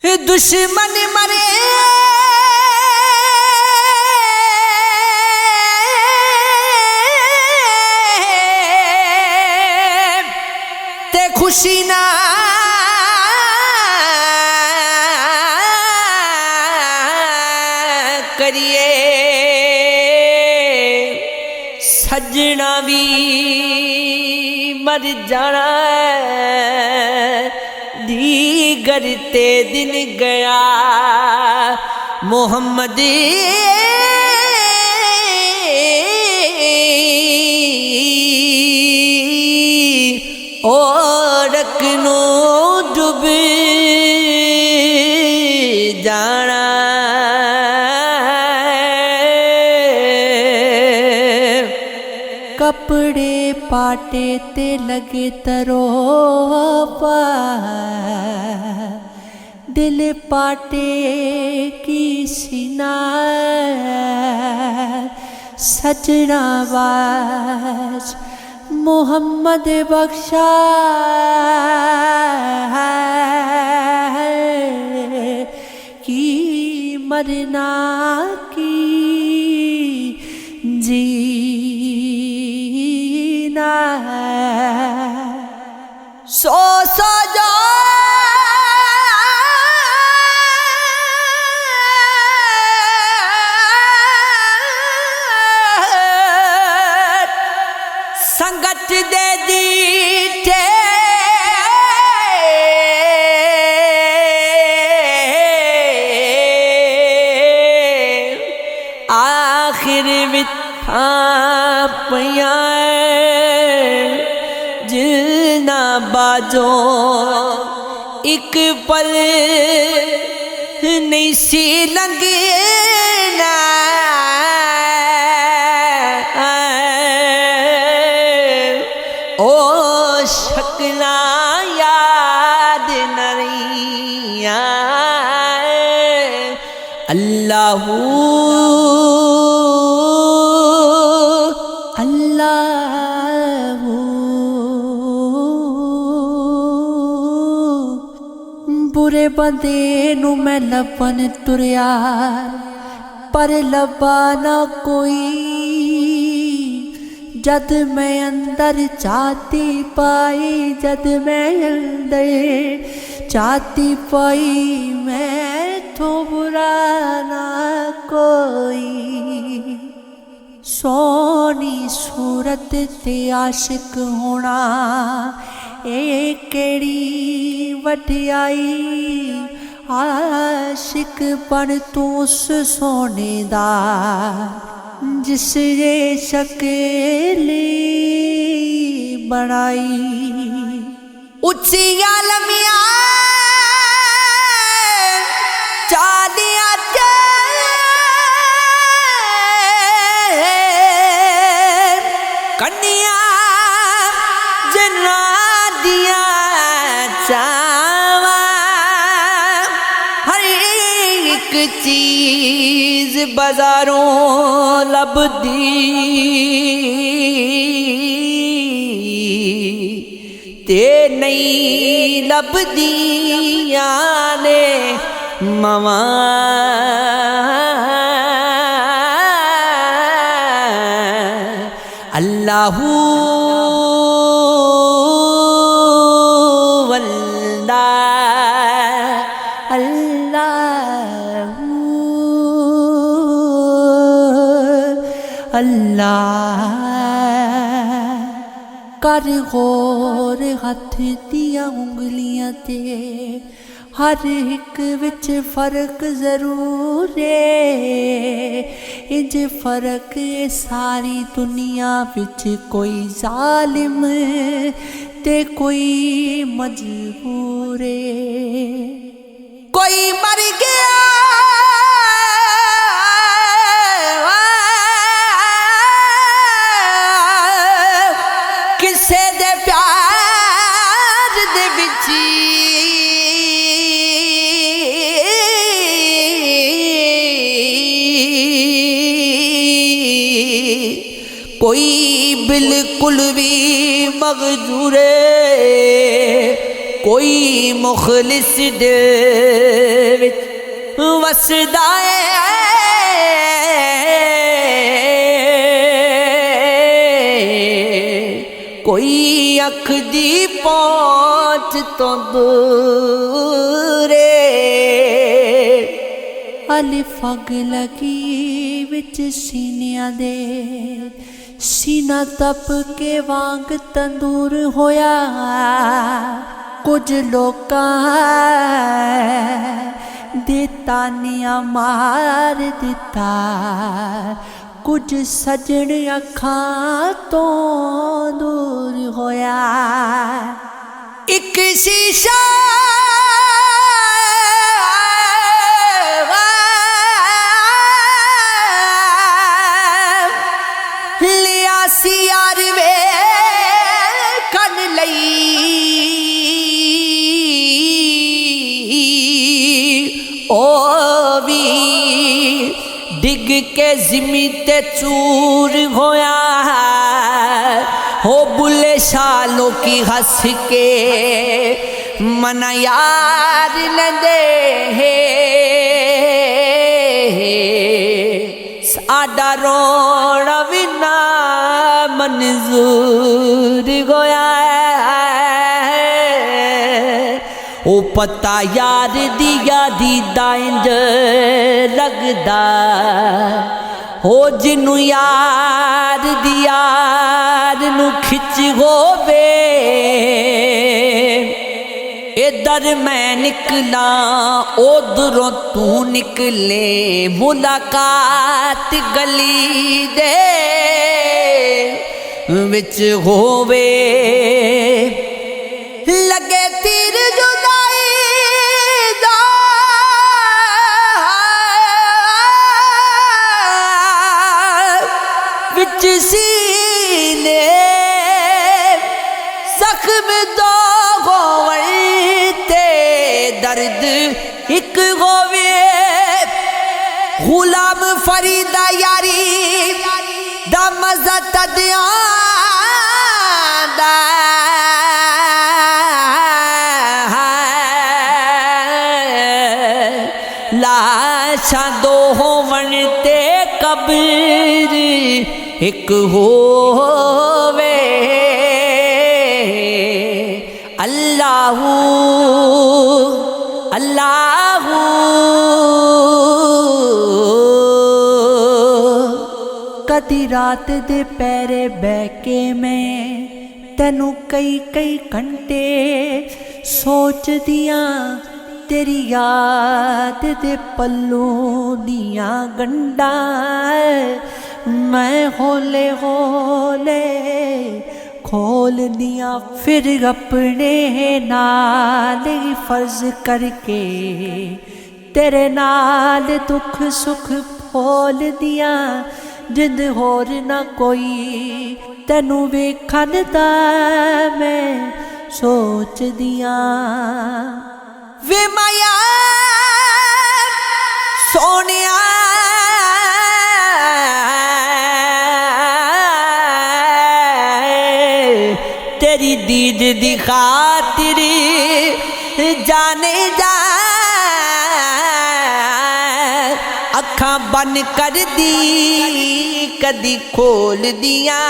دشمن مرے تے خوشی نہ کریے سجنا بھی مر جانا دیگر تے دن گیا محمد اور رکنو ڈب جانا کپڑے پاٹے تے لگے ترو دل پاٹے کی سینہ سجنا باز محمد بخشا کی مرنا کی جینا سو جا سنگت دے دیتے آخر وتھا پیاں جلنا باجو ایک پل نہیں سی لنگنا او شکلا یاد نریاں اللہ اللہ برے بندے نو میں لبن تریا پر لبا نہ کوئی جد میں اندر چاہتی پائی جد میں اندر چاہتی پائی میں تو برا نہ کوئی سونی صورت تے عاشق ہونا اے کیڑی وڈیائی عاشق بن تو اس سونے دا جس نے شکل بنائی اچھی عالمیاں چالیاں کنیاں جنا دیا چاواں ہر ایک چیز بازاروں لب دی تے نہیں لب دیاں نے مواں اللہ واللہ اللہ اللہ کر غور ہاتھ دیا انگلیاں تے ہر ایک وچ فرق ضرور ہے انج فرق ساری دنیا وچ کوئی ظالم تے کوئی مجبور ہے کوئی مر گیا کسے دے پیار دے وچ کوئی بالکل بھی مغجور کوئی مخلص دے وسدا کوئی اکھ دی پہنچ تو دور الف اگ لگی وچ سینیاں دے سینہ تپ کے وانگ تندور ہویا کچھ لوکاں دے تانیاں مار دتا کچھ سجن اکھاں تو دور ہویا ایک شیشہ لیا سیار وے کن لئی او بھی ڈگ کے زمین تے چور ہویا ہو بلے شالوں کی ہنس کے من یار نہ دے ساڈا رونا بھی نہ منظور ہویا او پتہ یار دیا دی دائنج لگدا ہو جنو یار دی یار نو کھچ ہووے ادھر میں نکلا ادھروں تو نکلے ملاقات گلی دے وچ ہووے لگے تیر جدائی دا وچ سینے زخم دو ہوتے درد ایک ہووے غلام فریدہ یاری دا مزہ تدیاں دا لاشاں دو ہون تے قبر ایک ہووے اللہ اللہ کدی رات دے پیرے بہ کے میں تینوں کئی گھنٹے سوچ دیاں تیری یاد دے پلوں دیاں گنڈاں میں ہولے ہولے کھول دیاں پھر اپنے نال فرض کر کے تیرے نال دکھ سکھ پھول دیاں جد ہور نہ کوئی تینوں ویکھن دا میں سوچ دیاں وے مایا سونیا تیری دید دی خاطر جانے جا اکھاں بن کر دی کدی کھول دیاں